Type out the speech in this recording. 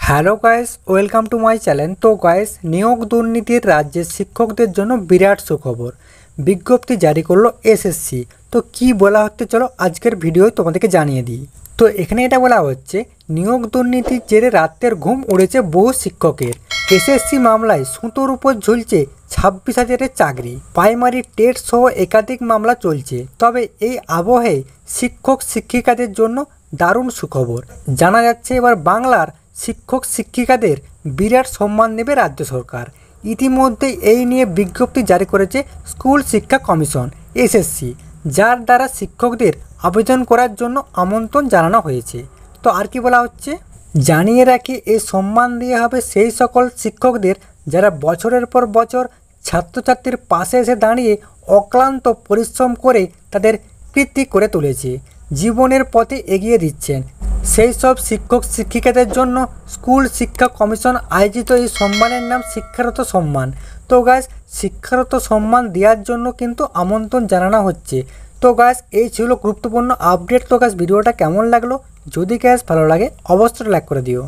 Hello guys, welcome to my channel. তো guys, নিয়োগ দুর্নীতির রাজ্যের শিক্ষকদের জন্য বিরাট সুখবর। বিজ্ঞপ্তি জারি করলো এসএসসি। তো কি বলা হচ্ছে চলো আজকের ভিডিওয় তোমাদেরকে জানিয়ে দিই। তো এখানে এটা বলা হচ্ছে, নিয়োগ দুর্নীতির জেরে রাতের ঘুম উড়েছে বহু শিক্ষকের। এসএসসি মামলায় সুতোর উপর ঝুলছে 26,000-এর চাকরি। প্রাইমারি টেট সহ একাধিক মামলা চলছে। তবে এই আবহে শিক্ষক শিক্ষিকাদের জন্য দারুণ সুখবর। জানা যাচ্ছে এবার বাংলার শিক্ষক শিক্ষিকাদের বিরাট সম্মান দেবে রাজ্য সরকার। ইতিমধ্যে এই নিয়ে বিজ্ঞপ্তি জারি করেছে স্কুল শিক্ষা কমিশন এসএসসি, যার দ্বারা শিক্ষকদের আবেদন করার জন্য আমন্ত্রণ জানানো হয়েছে। তো আর কি বলা হচ্ছে, জানিয়ে রাখি এই সম্মান দেওয়া হবে সেই সকল শিক্ষকদের যারা বছরের পর বছর ছাত্রছাত্রীর পাশে এসে দাঁড়িয়ে অক্লান্ত পরিশ্রম করে তাদের কৃতি করে তুলেছে, জীবনের পথে এগিয়ে দিচ্ছেন। সেই সব শিক্ষক শিক্ষিকাদের জন্য স্কুল শিক্ষা কমিশন আয়োজিত এই সম্মানের নাম শিক্ষারত সম্মান। তো গাইস, শিক্ষারত সম্মান দেওয়ার জন্য কিন্তু আমন্ত্রণ জানানো হচ্ছে। তো গাইস, এই ছিল গুরুত্বপূর্ণ আপডেট। তো গাইস, ভিডিওটা কেমন লাগলো? যদি গাইস ভালো লাগে অবশ্যই লাইক করে দিও।